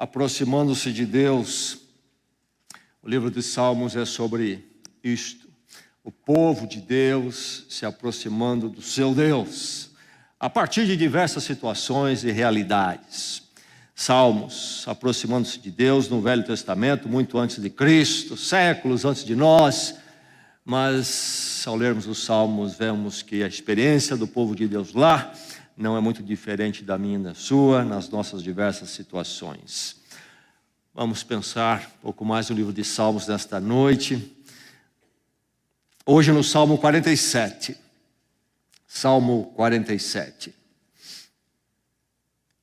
aproximando-se de Deus. O livro de Salmos é sobre isto. O povo de Deus se aproximando do seu Deus, a partir de diversas situações e realidades. Salmos, aproximando-se de Deus no Velho Testamento, muito antes de Cristo, séculos antes de nós. Mas, ao lermos os Salmos, vemos que a experiência do povo de Deus lá não é muito diferente da minha e da sua, nas nossas diversas situações. Vamos pensar um pouco mais no livro de Salmos nesta noite. Hoje no Salmo 47. Salmo 47.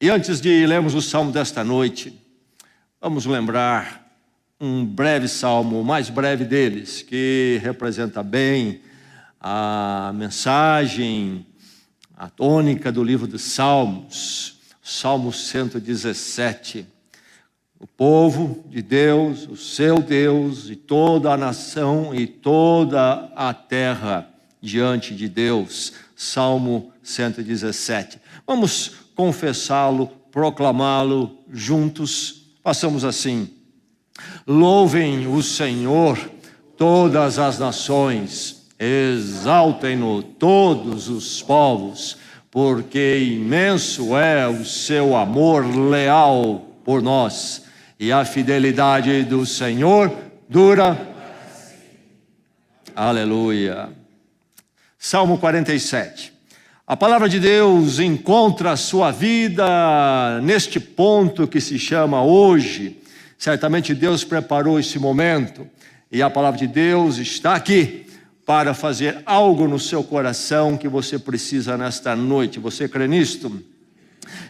E antes de lermos o Salmo desta noite, vamos lembrar um breve salmo, o mais breve deles, que representa bem a mensagem, a tônica do livro de Salmos, Salmo 117. O povo de Deus, o seu Deus, e toda a nação e toda a terra diante de Deus. Salmo 117. Vamos confessá-lo, proclamá-lo juntos. Passamos assim: louvem o Senhor todas as nações, exaltem-no todos os povos, porque imenso é o seu amor leal por nós, e a fidelidade do Senhor dura. Aleluia. Salmo 47. A palavra de Deus encontra a sua vida neste ponto que se chama hoje. Certamente Deus preparou esse momento e a palavra de Deus está aqui para fazer algo no seu coração que você precisa nesta noite. Você crê nisto?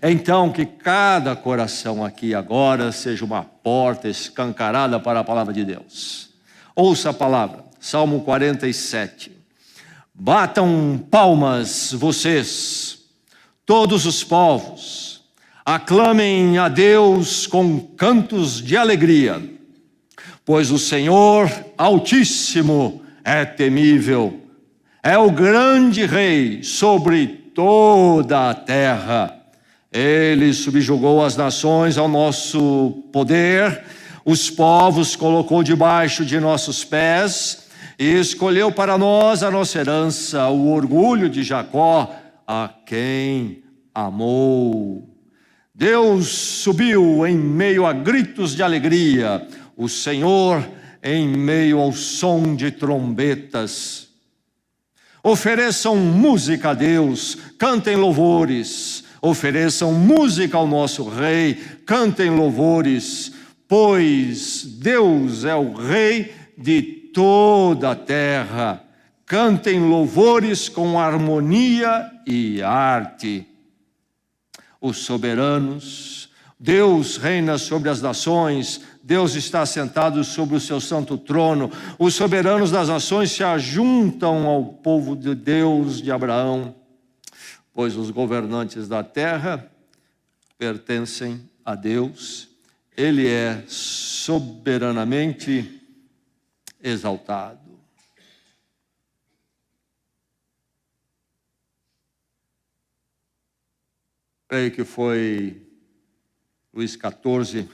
Então, que cada coração aqui agora seja uma porta escancarada para a palavra de Deus. Ouça a palavra, Salmo 47. Batam palmas vocês, todos os povos, aclamem a Deus com cantos de alegria, pois o Senhor Altíssimo é temível, é o grande Rei sobre toda a terra. Ele subjugou as nações ao nosso poder, os povos colocou debaixo de nossos pés e escolheu para nós a nossa herança, o orgulho de Jacó, a quem amou. Deus subiu em meio a gritos de alegria, o Senhor em meio ao som de trombetas. Ofereçam música a Deus, cantem louvores, ofereçam música ao nosso Rei, cantem louvores, pois Deus é o Rei de toda a terra. Cantem louvores com harmonia e arte. Os soberanos, Deus reina sobre as nações, Deus está sentado sobre o seu santo trono. Os soberanos das nações se ajuntam ao povo de Deus de Abraão, pois os governantes da terra pertencem a Deus. Ele é soberanamente exaltado. Creio que foi Luís XIV,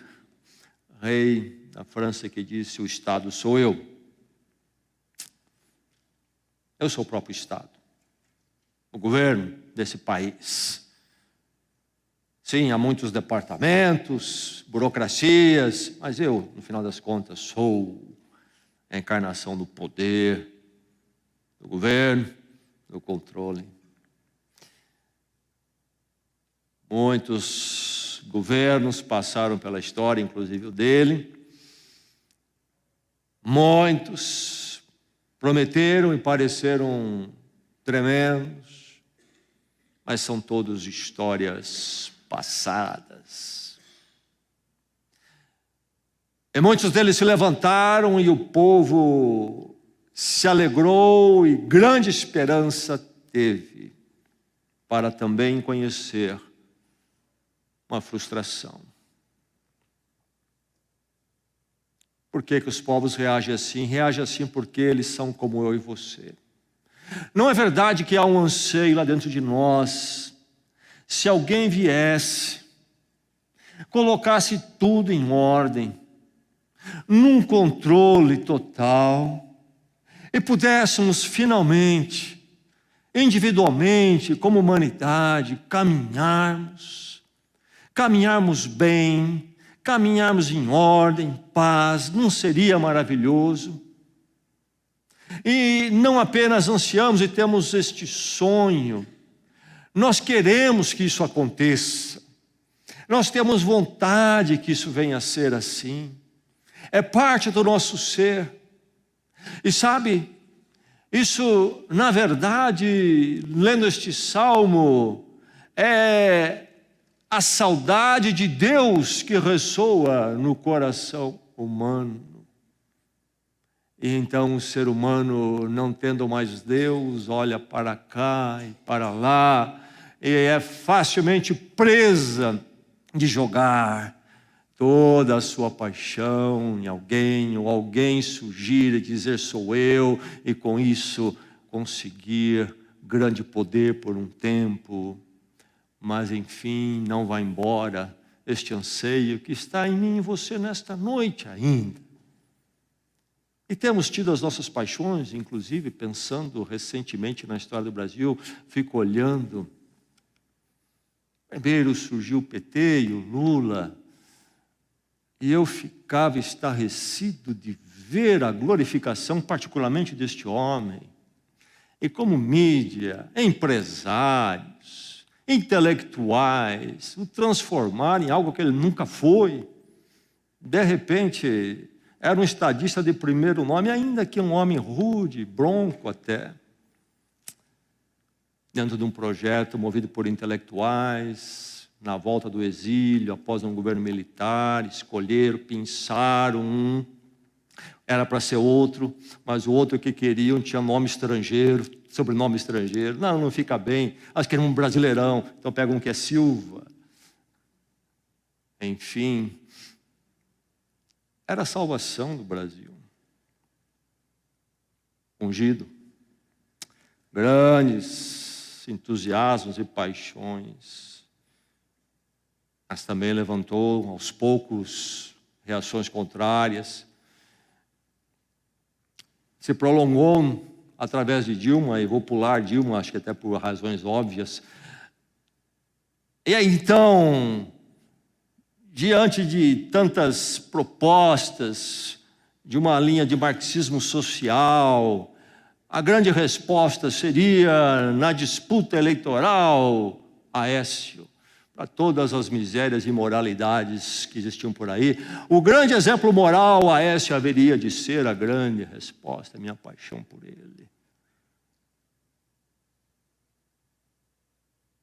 rei da França, que disse: o Estado sou eu. Eu sou o próprio Estado, o governo desse país. Sim, há muitos departamentos, burocracias, mas eu, no final das contas, sou a encarnação do poder, do governo, do controle. Muitos governos passaram pela história, inclusive o dele. Muitos prometeram e pareceram tremendos, mas são todos histórias passadas. E muitos deles se levantaram e o povo se alegrou e grande esperança teve para também conhecer uma frustração. Por que os povos reagem assim? Reagem assim porque eles são como eu e você. Não é verdade que há um anseio lá dentro de nós? Se alguém viesse colocasse tudo em ordem, num controle total, e pudéssemos finalmente, individualmente, como humanidade, caminharmos bem, caminharmos em ordem, paz, não seria maravilhoso? E não apenas ansiamos e temos este sonho, nós queremos que isso aconteça, nós temos vontade que isso venha a ser assim, é parte do nosso ser. E sabe, isso na verdade, lendo este salmo, é a saudade de Deus que ressoa no coração humano. E então o ser humano, não tendo mais Deus, olha para cá e para lá, e é facilmente presa de jogar toda a sua paixão em alguém, ou alguém surgir e dizer sou eu, e com isso conseguir grande poder por um tempo, mas enfim não vai embora este anseio que está em mim e em você nesta noite ainda. E temos tido as nossas paixões, inclusive pensando recentemente na história do Brasil, fico olhando, primeiro surgiu o PT e o Lula, e eu ficava estarrecido de ver a glorificação particularmente deste homem, e como mídia, empresários, intelectuais, o transformar em algo que ele nunca foi. De repente, era um estadista de primeiro nome, ainda que um homem rude, bronco até, dentro de um projeto movido por intelectuais, na volta do exílio, após um governo militar, escolheram, pensaram um, era para ser outro, mas o outro que queriam tinha nome estrangeiro, sobrenome estrangeiro. Não fica bem, acho que era um brasileirão, então pega um que é Silva. Enfim, era a salvação do Brasil. Ungido, grandes entusiasmos e paixões, mas também levantou aos poucos reações contrárias. Se prolongou através de Dilma, e vou pular Dilma, acho que até por razões óbvias. E aí então, diante de tantas propostas de uma linha de marxismo social, a grande resposta seria, na disputa eleitoral, Aécio, para todas as misérias e imoralidades que existiam por aí. O grande exemplo moral, Aécio haveria de ser a grande resposta, a minha paixão por ele.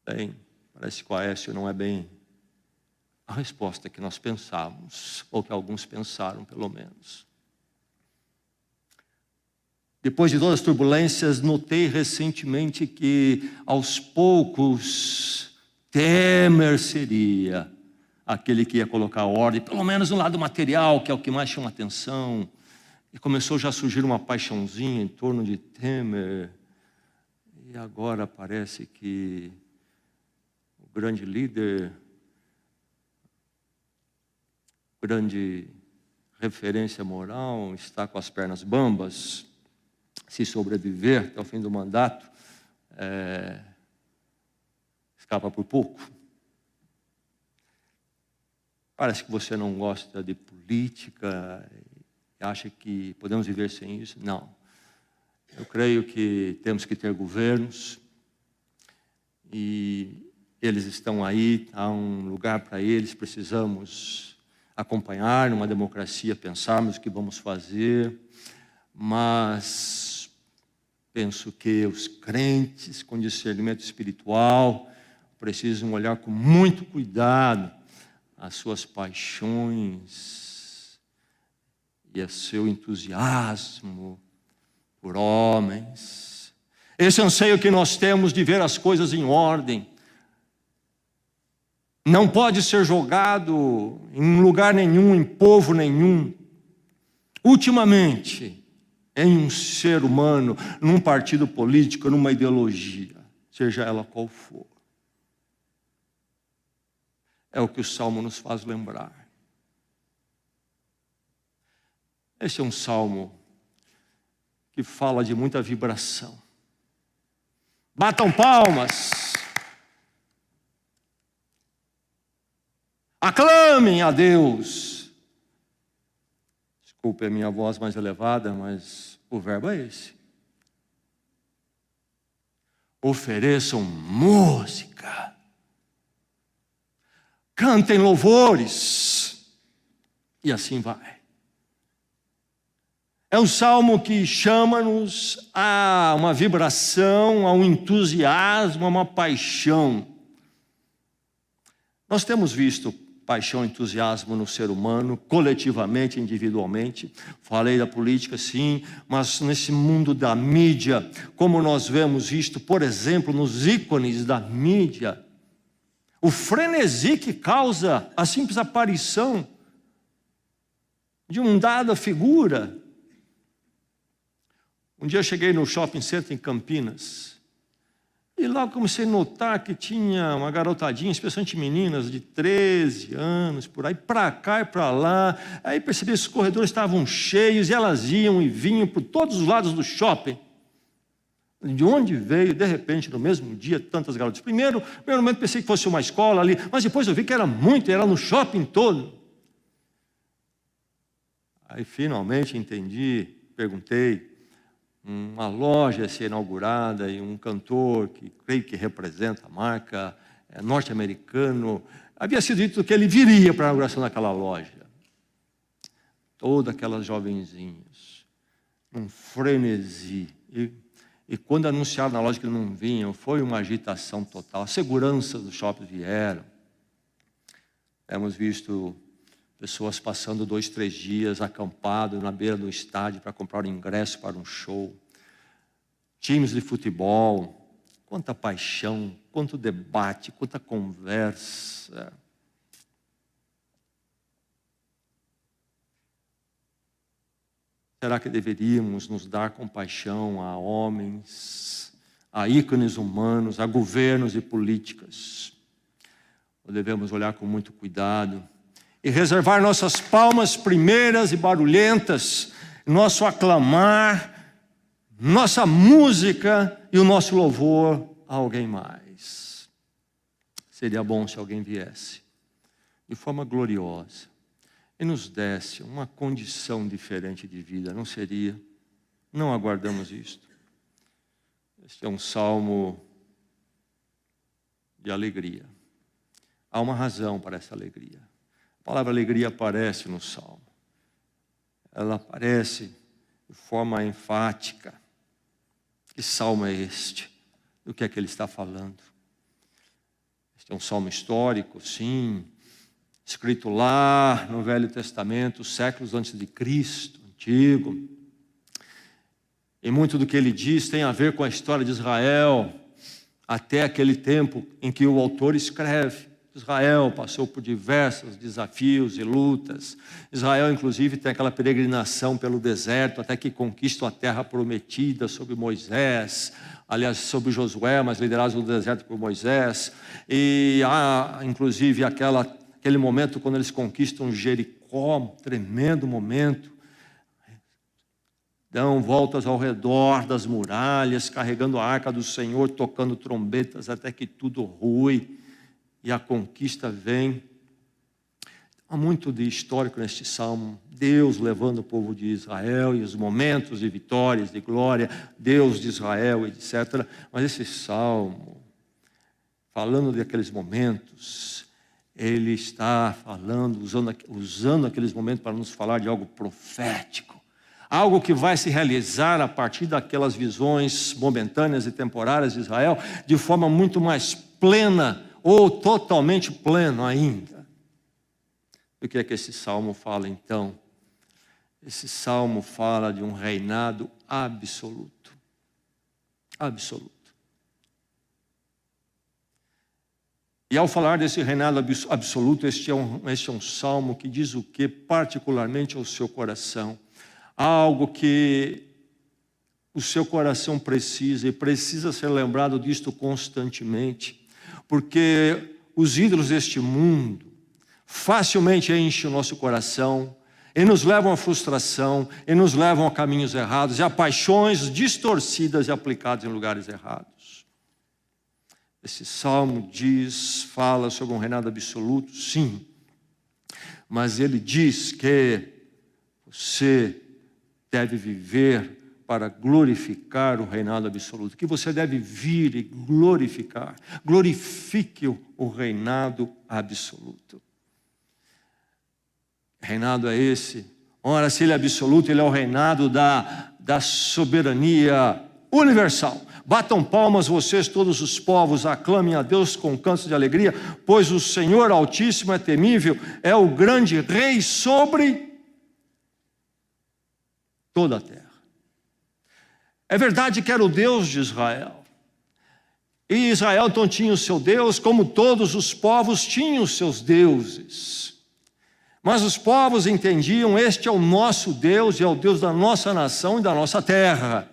Bem, parece que o Aécio não é bem a resposta que nós pensávamos, ou que alguns pensaram, pelo menos. Depois de todas as turbulências, notei recentemente que, aos poucos, Temer seria aquele que ia colocar ordem, pelo menos no lado material, que é o que mais chama atenção. E começou já a surgir uma paixãozinha em torno de Temer. E agora parece que o grande líder, grande referência moral, está com as pernas bambas. Se sobreviver até o fim do mandato, escapa por pouco. Parece que você não gosta de política e acha que podemos viver sem isso. Não. Eu creio que temos que ter governos e eles estão aí, há um lugar para eles, precisamos acompanhar numa democracia, pensarmos o que vamos fazer, mas penso que os crentes com discernimento espiritual precisam olhar com muito cuidado as suas paixões e o seu entusiasmo por homens. Esse anseio que nós temos de ver as coisas em ordem não pode ser jogado em lugar nenhum, em povo nenhum. Ultimamente, em um ser humano, num partido político, numa ideologia, seja ela qual for. É o que o Salmo nos faz lembrar. Esse é um salmo que fala de muita vibração. Batam palmas. Aclamem a Deus. Desculpe a minha voz mais elevada, mas o verbo é esse. Ofereçam música. Cantem louvores. E assim vai. É um salmo que chama-nos a uma vibração, a um entusiasmo, a uma paixão. Nós temos visto paixão e entusiasmo no ser humano, coletivamente, individualmente. Falei da política, sim, mas nesse mundo da mídia, como nós vemos isto, por exemplo, nos ícones da mídia, o frenesi que causa a simples aparição de uma dada figura. Um dia eu cheguei no shopping center em Campinas, e lá comecei a notar que tinha uma garotadinha, especialmente meninas de 13 anos, por aí, para cá e para lá. Aí percebi que os corredores estavam cheios, e elas iam e vinham por todos os lados do shopping. De onde veio, de repente, no mesmo dia, tantas garotas? Primeiro momento pensei que fosse uma escola ali, mas depois eu vi que era muito, era no shopping todo. Aí finalmente entendi, perguntei. Uma loja a ser inaugurada e um cantor que creio que representa a marca, norte-americano, havia sido dito que ele viria para a inauguração daquela loja. Todas aquelas jovenzinhas, um frenesi. E quando anunciaram na loja que não vinham, foi uma agitação total. As seguranças do shopping vieram. Temos visto pessoas passando 2, 3 dias acampado na beira do estádio para comprar um ingresso para um show. Times de futebol, quanta paixão, quanto debate, quanta conversa. Será que deveríamos nos dar compaixão a homens, a ícones humanos, a governos e políticas? Ou devemos olhar com muito cuidado e reservar nossas palmas primeiras e barulhentas, nosso aclamar, nossa música e o nosso louvor a alguém mais? Seria bom se alguém viesse de forma gloriosa e nos desse uma condição diferente de vida, não seria? Não aguardamos isto. Este é um salmo de alegria. Há uma razão para essa alegria. A palavra alegria aparece no salmo. Ela aparece de forma enfática. Que salmo é este? Do que é que ele está falando? Este é um salmo histórico, sim, escrito lá no Velho Testamento, séculos antes de Cristo, antigo. E muito do que ele diz tem a ver com a história de Israel, até aquele tempo em que o autor escreve. Israel passou por diversos desafios e lutas. Israel, inclusive, tem aquela peregrinação pelo deserto até que conquista a terra prometida sob Moisés. Aliás, sob Josué, mas liderados no deserto por Moisés. E há, inclusive, aquele momento quando eles conquistam Jericó, um tremendo momento. Dão voltas ao redor das muralhas, carregando a arca do Senhor, tocando trombetas até que tudo rui. E a conquista vem. Há muito de histórico neste salmo. Deus levando o povo de Israel e os momentos de vitórias, de glória. Deus de Israel, etc. Mas esse salmo, falando daqueles momentos, ele está falando, usando aqueles momentos para nos falar de algo profético. Algo que vai se realizar a partir daquelas visões momentâneas e temporárias de Israel, de forma muito mais plena, ou totalmente pleno ainda. O que é que esse salmo fala então? Esse salmo fala de um reinado absoluto. Absoluto. E ao falar desse reinado absoluto, este é um salmo que diz o que particularmente ao seu coração? Algo que o seu coração precisa, e precisa ser lembrado disto constantemente. Porque os ídolos deste mundo facilmente enchem o nosso coração e nos levam à frustração, e nos levam a caminhos errados, e a paixões distorcidas e aplicadas em lugares errados. Esse salmo fala sobre um reinado absoluto, sim, mas ele diz que você deve viver para glorificar o reinado absoluto, que você deve vir e glorificar. Glorifique o reinado absoluto. Reinado é esse. Ora, se ele é absoluto, ele é o reinado da soberania universal. Batam palmas vocês, todos os povos, aclamem a Deus com cantos de alegria, pois o Senhor Altíssimo é temível, é o grande Rei sobre toda a terra. É verdade que era o Deus de Israel. E Israel então tinha o seu Deus, como todos os povos tinham os seus deuses. Mas os povos entendiam, este é o nosso Deus, e é o Deus da nossa nação e da nossa terra.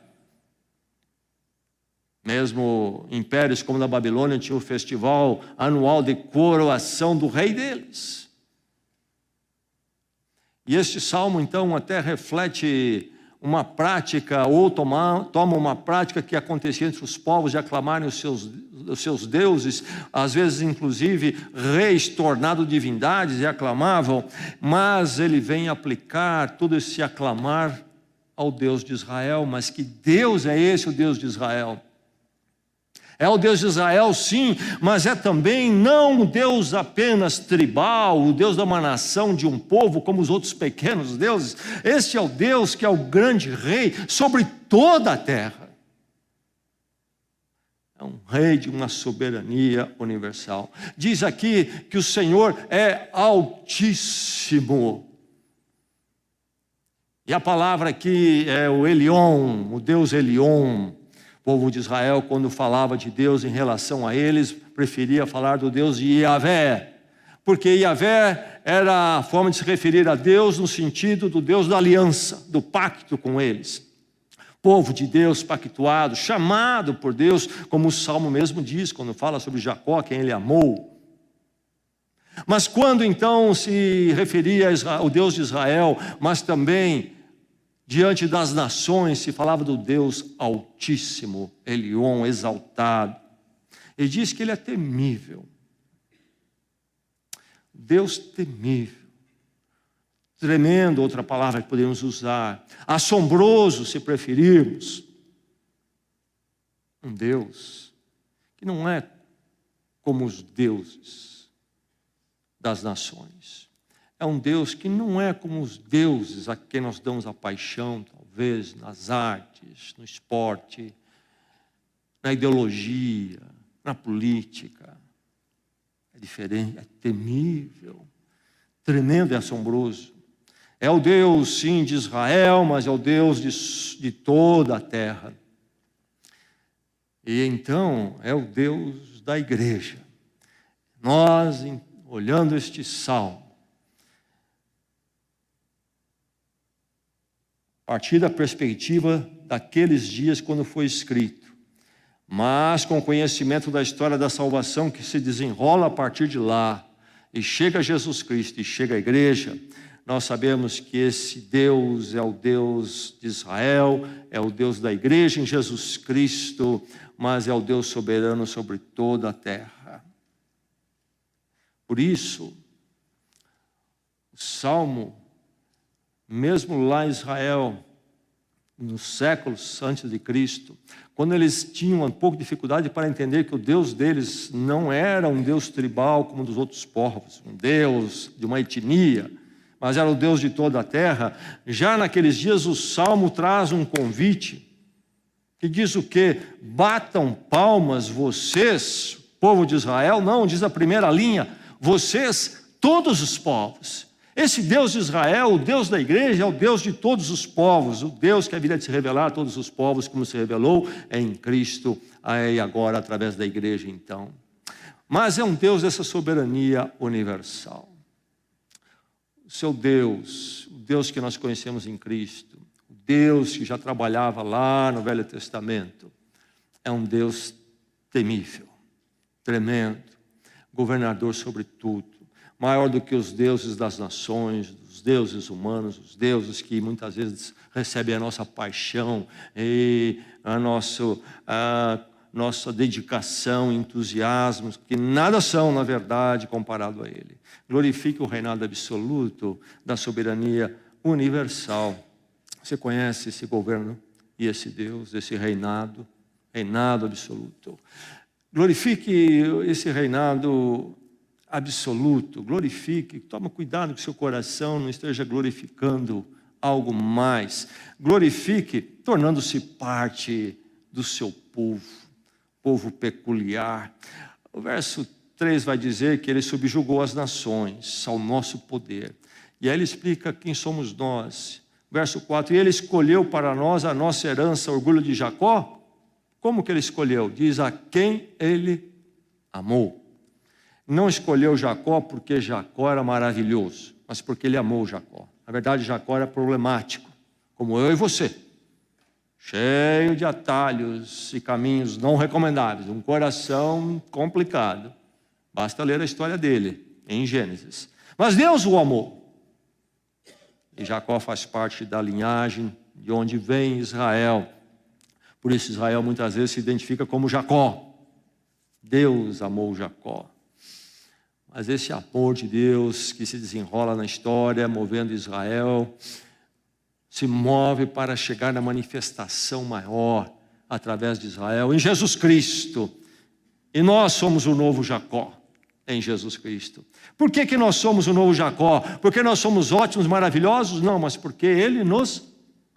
Mesmo impérios como na Babilônia tinha o festival anual de coroação do rei deles. E este salmo então até reflete uma prática, ou toma uma prática que acontecia entre os povos de aclamarem os seus deuses, às vezes inclusive reis tornados divindades e aclamavam, mas ele vem aplicar todo esse aclamar ao Deus de Israel. Mas que Deus é esse, o Deus de Israel? É o Deus de Israel, sim, mas é também não o Deus apenas tribal, o Deus de uma nação, de um povo, como os outros pequenos deuses. Este é o Deus que é o grande rei sobre toda a terra. É um rei de uma soberania universal. Diz aqui que o Senhor é altíssimo. E a palavra aqui é o Elion, o Deus Elion. O povo de Israel, quando falava de Deus em relação a eles, preferia falar do Deus de Yahvé, porque Yahvé era a forma de se referir a Deus no sentido do Deus da aliança, do pacto com eles. Povo de Deus pactuado, chamado por Deus, como o Salmo mesmo diz, quando fala sobre Jacó, quem ele amou. Mas quando então se referia ao Deus de Israel, mas também diante das nações, se falava do Deus Altíssimo, Elion, exaltado. Ele diz que ele é temível. Deus temível. Tremendo, outra palavra que podemos usar. Assombroso, se preferirmos. Um Deus que não é como os deuses das nações. É um Deus que não é como os deuses a quem nós damos a paixão, talvez, nas artes, no esporte, na ideologia, na política. É diferente, é temível, tremendo e assombroso. É o Deus, sim, de Israel, mas é o Deus de toda a terra. E então é o Deus da igreja. Nós, olhando este salmo, a partir da perspectiva daqueles dias quando foi escrito, mas com o conhecimento da história da salvação que se desenrola a partir de lá, e chega Jesus Cristo e chega a igreja, nós sabemos que esse Deus é o Deus de Israel, é o Deus da igreja em Jesus Cristo, mas é o Deus soberano sobre toda a terra. Por isso, o Salmo, mesmo lá em Israel, nos séculos antes de Cristo, quando eles tinham um pouco de dificuldade para entender que o Deus deles não era um Deus tribal como dos outros povos, um Deus de uma etnia, mas era o Deus de toda a terra, já naqueles dias o Salmo traz um convite, que diz o quê? Batam palmas vocês, povo de Israel, não, diz a primeira linha, vocês, todos os povos. Esse Deus de Israel, o Deus da igreja, é o Deus de todos os povos, o Deus que havia de se revelar a todos os povos, como se revelou em Cristo, e agora através da igreja então. Mas é um Deus dessa soberania universal. O seu Deus, o Deus que nós conhecemos em Cristo, o Deus que já trabalhava lá no Velho Testamento, é um Deus temível, tremendo, governador sobre tudo, maior do que os deuses das nações, os deuses humanos, os deuses que muitas vezes recebem a nossa paixão e a nossa dedicação, entusiasmo, que nada são, na verdade, comparado a Ele. Glorifique o reinado absoluto da soberania universal. Você conhece esse governo e esse Deus, esse reinado absoluto. Glorifique esse reinado absoluto, glorifique, toma cuidado que seu coração não esteja glorificando algo mais. Glorifique, tornando-se parte do seu povo peculiar. O verso 3 vai dizer que ele subjugou as nações ao nosso poder. E aí ele explica quem somos nós. Verso 4, e ele escolheu para nós a nossa herança, orgulho de Jacó. Como que ele escolheu? Diz a quem ele amou. Não escolheu Jacó porque Jacó era maravilhoso, mas porque ele amou Jacó. Na verdade, Jacó era problemático, como eu e você. Cheio de atalhos e caminhos não recomendáveis, um coração complicado. Basta ler a história dele, em Gênesis. Mas Deus o amou. E Jacó faz parte da linhagem de onde vem Israel. Por isso Israel muitas vezes se identifica como Jacó. Deus amou Jacó. Mas esse amor de Deus que se desenrola na história, movendo Israel, se move para chegar na manifestação maior através de Israel, em Jesus Cristo. E nós somos o novo Jacó, em Jesus Cristo. Por que nós somos o novo Jacó? Porque nós somos ótimos, maravilhosos? Não, mas porque Ele nos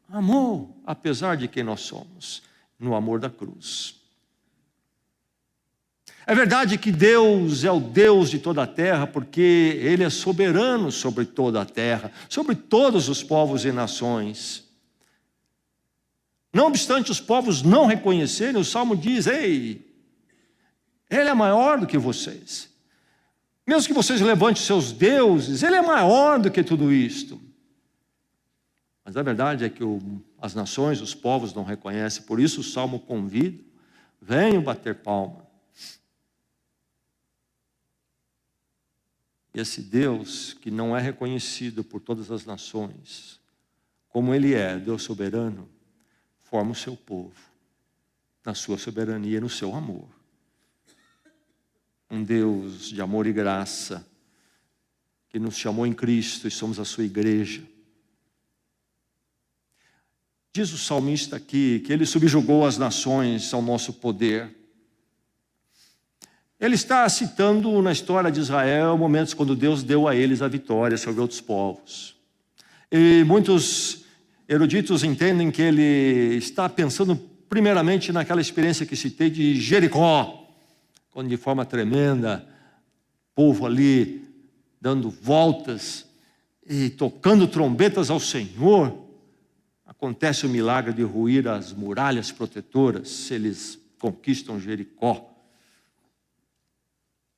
amou, apesar de quem nós somos, no amor da cruz. É verdade que Deus é o Deus de toda a terra, porque Ele é soberano sobre toda a terra, sobre todos os povos e nações. Não obstante os povos não reconhecerem, o Salmo diz, ei, Ele é maior do que vocês. Mesmo que vocês levantem seus deuses, Ele é maior do que tudo isto. Mas a verdade é que as nações, os povos não reconhecem, por isso o Salmo convida, venham bater palma. Esse Deus que não é reconhecido por todas as nações, como Ele é, Deus soberano, forma o seu povo, na sua soberania, no seu amor. Um Deus de amor e graça, que nos chamou em Cristo e somos a sua igreja. Diz o salmista aqui que Ele subjugou as nações ao nosso poder. Ele está citando na história de Israel momentos quando Deus deu a eles a vitória sobre outros povos. E muitos eruditos entendem que ele está pensando primeiramente naquela experiência que citei de Jericó, quando de forma tremenda, o povo ali dando voltas e tocando trombetas ao Senhor, acontece o milagre de ruir as muralhas protetoras, eles conquistam Jericó.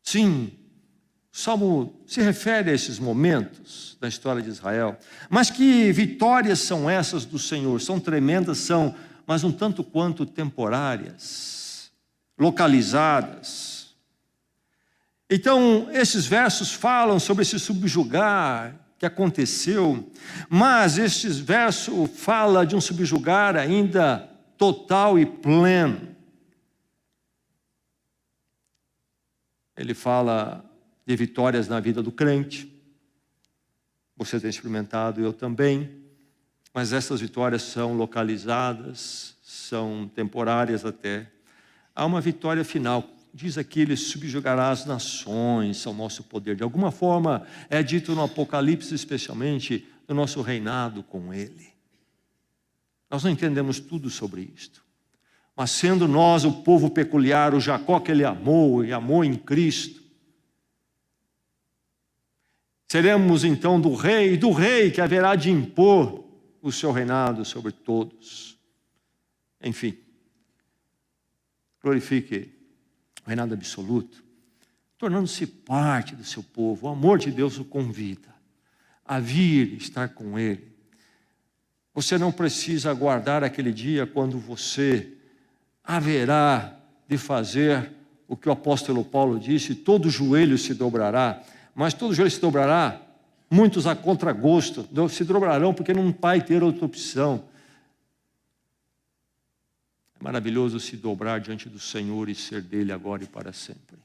Sim, o Salmo se refere a esses momentos da história de Israel. Mas que vitórias são essas do Senhor? São tremendas, são, mas um tanto quanto temporárias, localizadas. Então, esses versos falam sobre esse subjugar que aconteceu, mas esses versos falam de um subjugar ainda total e pleno. Ele fala de vitórias na vida do crente. Você tem experimentado, eu também. Mas essas vitórias são localizadas, são temporárias até. Há uma vitória final. Diz aqui, Ele subjugará as nações ao nosso poder. De alguma forma, é dito no Apocalipse, especialmente, no nosso reinado com Ele. Nós não entendemos tudo sobre isto. Mas sendo nós o povo peculiar, o Jacó que Ele amou e amou em Cristo, seremos então do rei que haverá de impor o seu reinado sobre todos. Enfim, glorifique o reinado absoluto, tornando-se parte do seu povo. O amor de Deus o convida a vir estar com Ele. Você não precisa aguardar aquele dia quando você haverá de fazer o que o apóstolo Paulo disse: todo joelho se dobrará, mas todo joelho se dobrará, muitos a contragosto, se dobrarão porque não vai ter outra opção. É maravilhoso se dobrar diante do Senhor e ser dele agora e para sempre.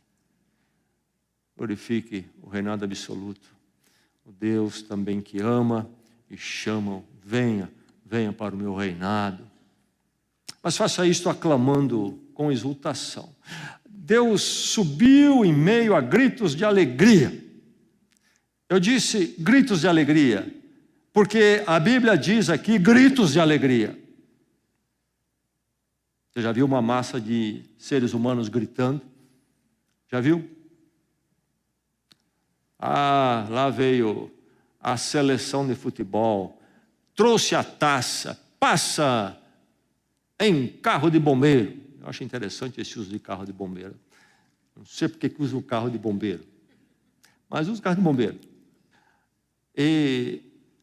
Glorifique o reinado absoluto, o Deus também que ama e chama: venha, venha para o meu reinado. Mas faça isto aclamando com exultação. Deus subiu em meio a gritos de alegria. Eu disse gritos de alegria, porque a Bíblia diz aqui gritos de alegria. Você já viu uma massa de seres humanos gritando? Já viu? Ah, lá veio a seleção de futebol, trouxe a taça, passa em carro de bombeiro. Eu acho interessante esse uso de carro de bombeiro. Não sei porque que usa o carro de bombeiro, mas usa o carro de bombeiro. E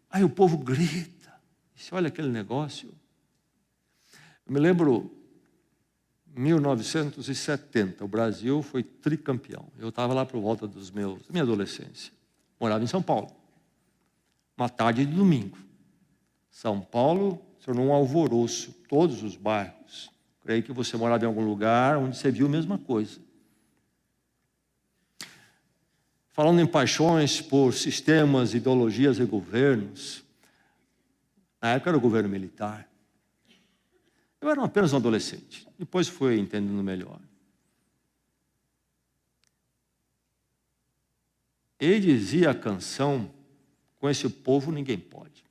aí o povo grita. Você olha aquele negócio. Eu me lembro, em 1970, o Brasil foi tricampeão. Eu estava lá por volta da minha adolescência. Morava em São Paulo. Uma tarde de domingo. São Paulo se tornou um alvoroço, todos os bairros. Creio que você morava em algum lugar onde você viu a mesma coisa. Falando em paixões por sistemas, ideologias e governos, na época era o governo militar. Eu era apenas um adolescente, depois fui entendendo melhor. Ele dizia a canção: com esse povo ninguém pode.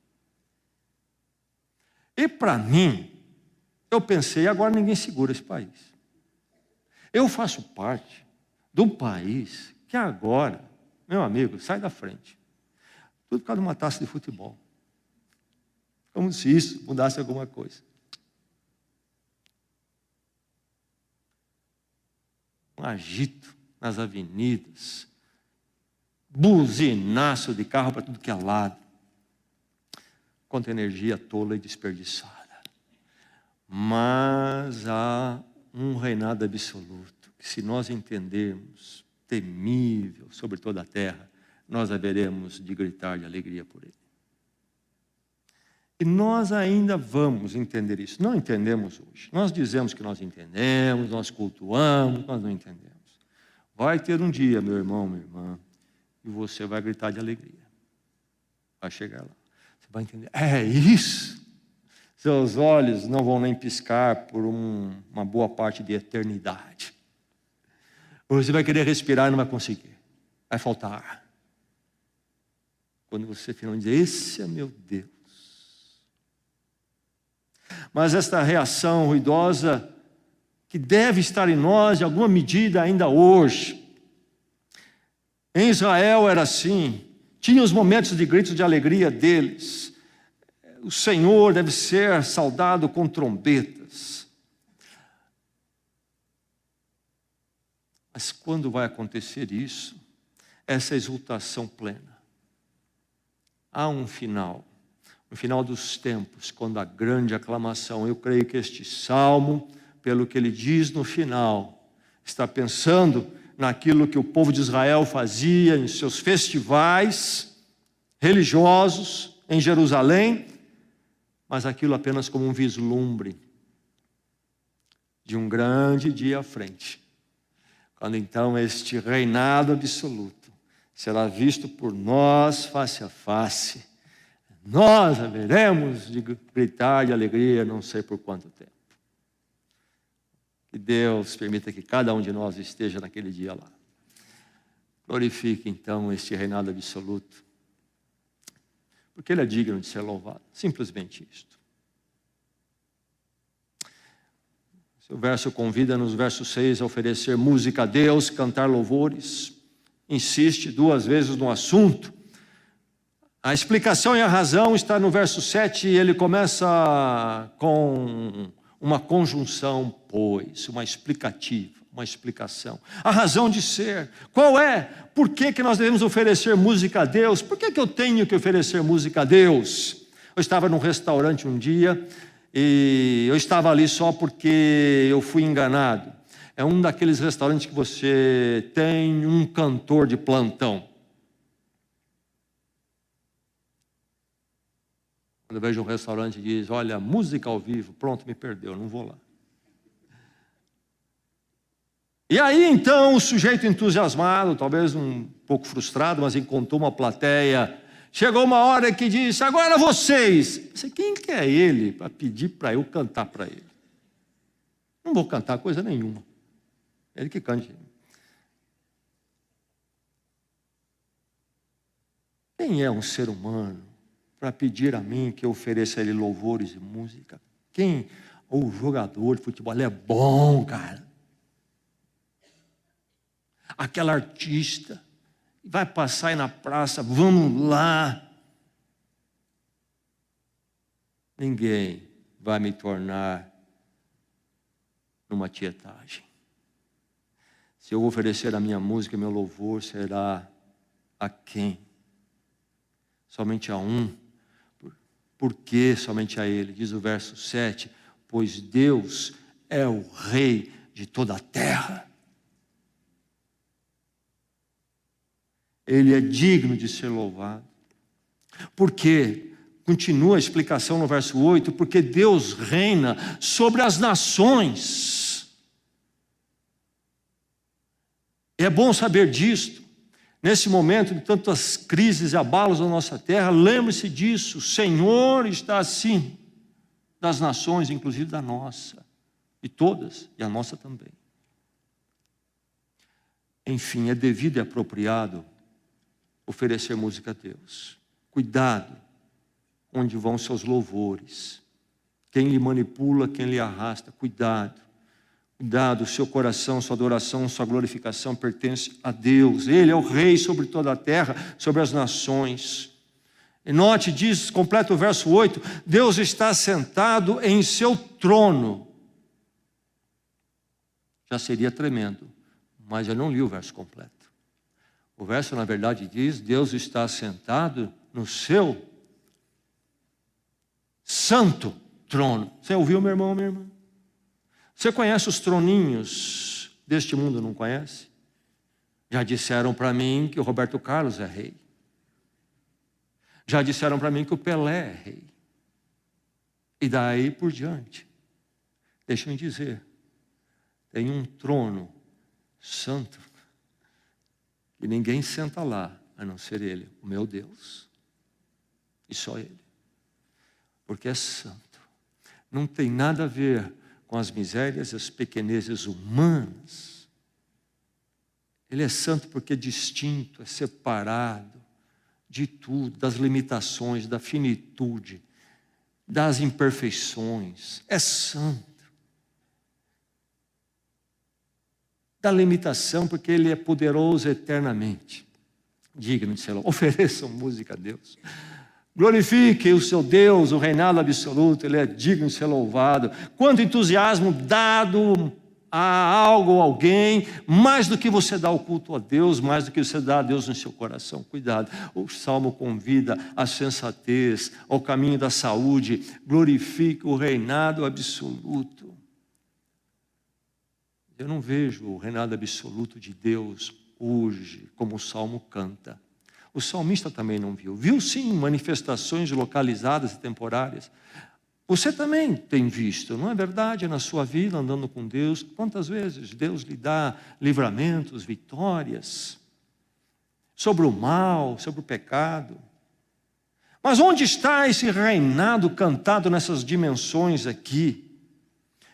E para mim, eu pensei: agora ninguém segura esse país. Eu faço parte de um país que agora, meu amigo, sai da frente. Tudo por causa de uma taça de futebol. Como se isso mudasse alguma coisa. Um agito nas avenidas, buzinaço de carro para tudo que é lado. Quanta energia tola e desperdiçada. Mas há um reinado absoluto, que se nós entendermos, temível sobre toda a terra, nós haveremos de gritar de alegria por ele. E nós ainda vamos entender isso. Não entendemos hoje. Nós dizemos que nós entendemos, nós cultuamos, nós não entendemos. Vai ter um dia, meu irmão, minha irmã, e você vai gritar de alegria. Vai chegar lá. Você vai entender. É isso. Seus olhos não vão nem piscar por uma boa parte de eternidade. Você vai querer respirar e não vai conseguir. Vai faltar ar. Quando você finalmente dizer: esse é meu Deus. Mas esta reação ruidosa, que deve estar em nós de alguma medida ainda hoje. Em Israel era assim. Tinha os momentos de gritos de alegria deles. O Senhor deve ser saudado com trombetas. Mas quando vai acontecer isso, essa exultação plena? Há um final. No final dos tempos, quando a grande aclamação, eu creio que este salmo, pelo que ele diz no final, está pensando naquilo que o povo de Israel fazia em seus festivais religiosos em Jerusalém, mas aquilo apenas como um vislumbre de um grande dia à frente, quando então este reinado absoluto será visto por nós face a face. Nós haveremos de gritar de alegria, não sei por quanto tempo. Que Deus permita que cada um de nós esteja naquele dia lá. Glorifique então este reinado absoluto, porque Ele é digno de ser louvado. Simplesmente isto. O verso convida nos versos 6 a oferecer música a Deus, cantar louvores. Insiste 2 vezes no assunto. A explicação e a razão está no verso 7, e ele começa com uma conjunção, pois, uma explicativa, uma explicação. A razão de ser, qual é? Por que nós devemos oferecer música a Deus? Por que eu tenho que oferecer música a Deus? Eu estava num restaurante um dia, e eu estava ali só porque eu fui enganado. É um daqueles restaurantes que você tem um cantor de plantão. Quando eu vejo um restaurante e diz, olha, música ao vivo, pronto, me perdeu, não vou lá. E aí então o sujeito entusiasmado, talvez um pouco frustrado, mas encontrou uma plateia. Chegou uma hora que disse, agora vocês. Quem que é ele para pedir para eu cantar para ele? Não vou cantar coisa nenhuma. Ele que cante. Quem é um ser humano para pedir a mim que eu ofereça a ele louvores e música? Quem? O jogador de futebol, ele é bom, cara. Aquela artista, vai passar aí na praça, vamos lá. Ninguém vai me tornar numa tietagem. Se eu oferecer a minha música, meu louvor será a quem? Somente a um. Por que somente a ele? Diz o verso 7, pois Deus é o rei de toda a terra. Ele é digno de ser louvado. Por quê? Continua a explicação no verso 8, porque Deus reina sobre as nações. É bom saber disto. Nesse momento de tantas crises e abalos na nossa terra, lembre-se disso. O Senhor está acima das nações, inclusive da nossa. De todas, e a nossa também. Enfim, é devido e apropriado oferecer música a Deus. Cuidado onde vão seus louvores. Quem lhe manipula, quem lhe arrasta. Cuidado. Cuidado, seu coração, sua adoração, sua glorificação pertence a Deus. Ele é o rei sobre toda a terra, sobre as nações. E note, diz, completa o verso 8, Deus está sentado em seu trono. Já seria tremendo, mas eu não li o verso completo. O verso, na verdade, diz, Deus está sentado no seu santo trono. Você ouviu, meu irmão, minha irmã? Você conhece os troninhos deste mundo, não conhece? Já disseram para mim que o Roberto Carlos é rei. Já disseram para mim que o Pelé é rei. E daí por diante. Deixa eu dizer, tem um trono santo e ninguém senta lá, a não ser Ele, o meu Deus. E só Ele. Porque é santo. Não tem nada a ver com as misérias e as pequenezes humanas. Ele é santo porque é distinto, é separado de tudo, das limitações, da finitude, das imperfeições. É santo. Da limitação, porque Ele é poderoso eternamente. Digno de ser louvado. Ofereçam música a Deus. Glorifique o seu Deus, o reinado absoluto, Ele é digno de ser louvado. Quanto entusiasmo dado a algo ou alguém, mais do que você dá o culto a Deus, mais do que você dá a Deus no seu coração. Cuidado, o Salmo convida à sensatez, ao caminho da saúde. Glorifique o reinado absoluto. Eu não vejo o reinado absoluto de Deus hoje, como o Salmo canta. O salmista também não viu. Viu sim manifestações localizadas e temporárias. Você também tem visto, não é verdade? Na sua vida, andando com Deus, quantas vezes Deus lhe dá livramentos, vitórias sobre o mal, sobre o pecado. Mas onde está esse reinado cantado nessas dimensões aqui?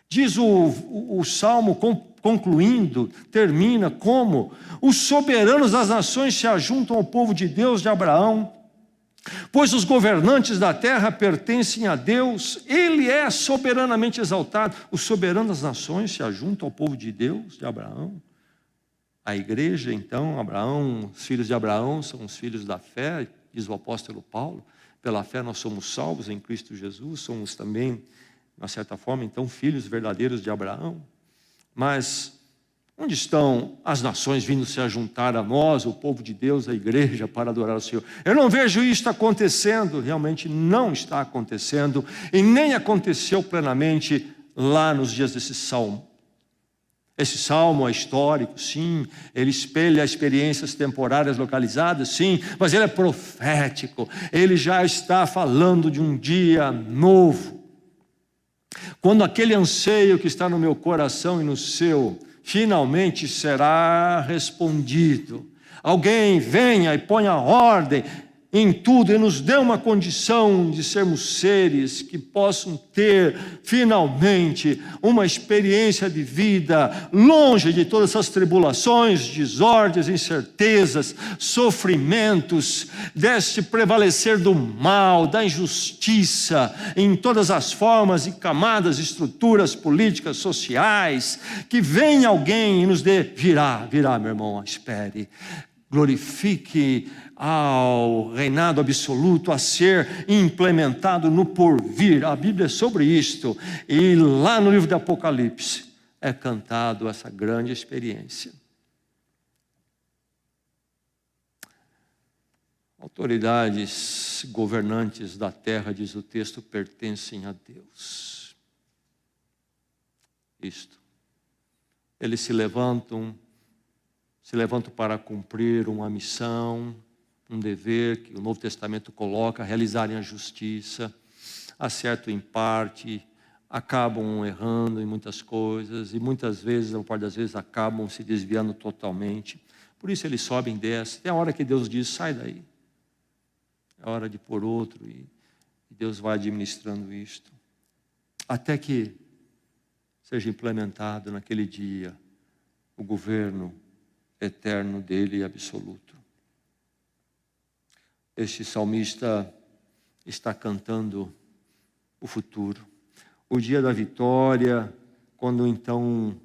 Diz o Salmo concluindo, termina como? Os soberanos das nações se ajuntam ao povo de Deus de Abraão, pois os governantes da terra pertencem a Deus, Ele é soberanamente exaltado. Os soberanos das nações se ajuntam ao povo de Deus de Abraão. A igreja, então, Abraão, os filhos de Abraão são os filhos da fé, diz o apóstolo Paulo. Pela fé nós somos salvos em Cristo Jesus, somos também, de uma certa forma, então, filhos verdadeiros de Abraão. Mas onde estão as nações vindo se ajuntar a nós, o povo de Deus, a igreja, para adorar o Senhor? Eu não vejo isto acontecendo, realmente não está acontecendo, e nem aconteceu plenamente lá nos dias desse salmo. Esse salmo é histórico, sim, ele espelha experiências temporárias localizadas, sim, mas ele é profético, ele já está falando de um dia novo. Quando aquele anseio que está no meu coração e no seu, finalmente será respondido. Alguém venha e ponha ordem em tudo e nos dê uma condição de sermos seres que possam ter finalmente uma experiência de vida longe de todas essas tribulações, desordens, incertezas, sofrimentos, deste prevalecer do mal, da injustiça em todas as formas e camadas, estruturas políticas, sociais. Que venha alguém e nos dê, virá, meu irmão, espere, glorifique ao reinado absoluto a ser implementado no porvir. A Bíblia é sobre isto, e lá no livro de Apocalipse é cantado essa grande experiência. Autoridades governantes da terra, diz o texto, pertencem a Deus. Isto. Eles se levantam para cumprir uma missão, um dever que o Novo Testamento coloca, realizarem a justiça, acertam em parte, acabam errando em muitas coisas, e muitas vezes, a parte das vezes, acabam se desviando totalmente. Por isso eles sobem e descem. Tem a hora que Deus diz, sai daí. É hora de pôr outro, e Deus vai administrando isto. Até que seja implementado naquele dia o governo eterno dele e absoluto. Este salmista está cantando o futuro, o dia da vitória, quando então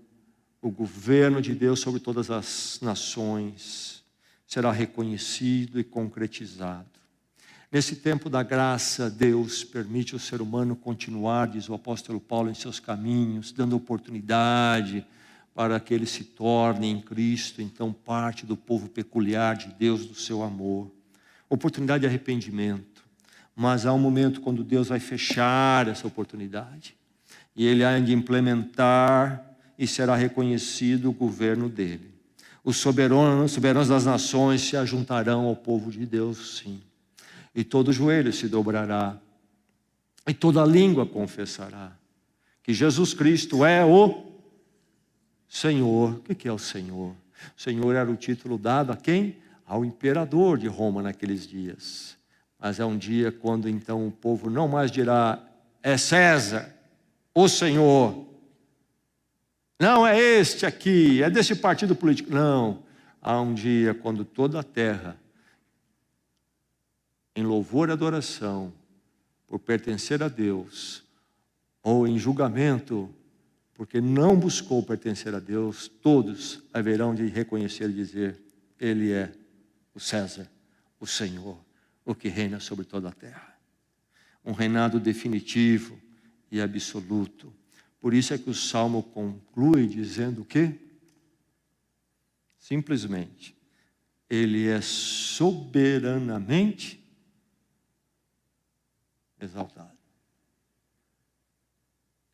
o governo de Deus sobre todas as nações será reconhecido e concretizado. Nesse tempo da graça, Deus permite ao ser humano continuar, diz o apóstolo Paulo, em seus caminhos, dando oportunidade para que ele se torne em Cristo, então, parte do povo peculiar de Deus, do seu amor. Oportunidade de arrependimento. Mas há um momento quando Deus vai fechar essa oportunidade. E Ele há de implementar e será reconhecido o governo dEle. Os soberanos das nações se ajuntarão ao povo de Deus, sim. E todo joelho se dobrará. E toda língua confessará que Jesus Cristo é o Senhor. O que é o Senhor? O Senhor era o título dado a quem? Ao imperador de Roma naqueles dias. Mas é um dia quando então o povo não mais dirá, é César, o Senhor. Não é este aqui, é desse partido político. Não, há um dia quando toda a terra, em louvor e adoração, por pertencer a Deus, ou em julgamento, porque não buscou pertencer a Deus, todos haverão de reconhecer e dizer, Ele é o César, o Senhor, o que reina sobre toda a terra. Um reinado definitivo e absoluto. Por isso é que o Salmo conclui dizendo o quê? Simplesmente, Ele é soberanamente exaltado.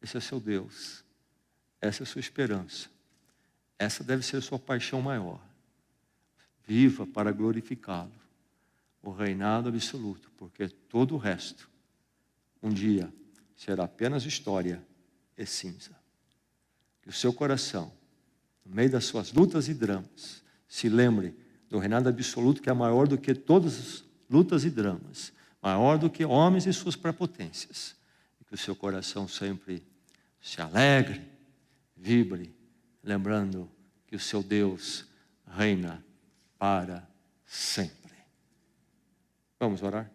Esse é seu Deus. Essa é a sua esperança. Essa deve ser a sua paixão maior. Viva para glorificá-lo. O reinado absoluto, porque todo o resto, um dia, será apenas história e cinza. Que o seu coração, no meio das suas lutas e dramas, se lembre do reinado absoluto que é maior do que todas as lutas e dramas, maior do que homens e suas prepotências. E que o seu coração sempre se alegre, vibre, lembrando que o seu Deus reina para sempre. Vamos orar?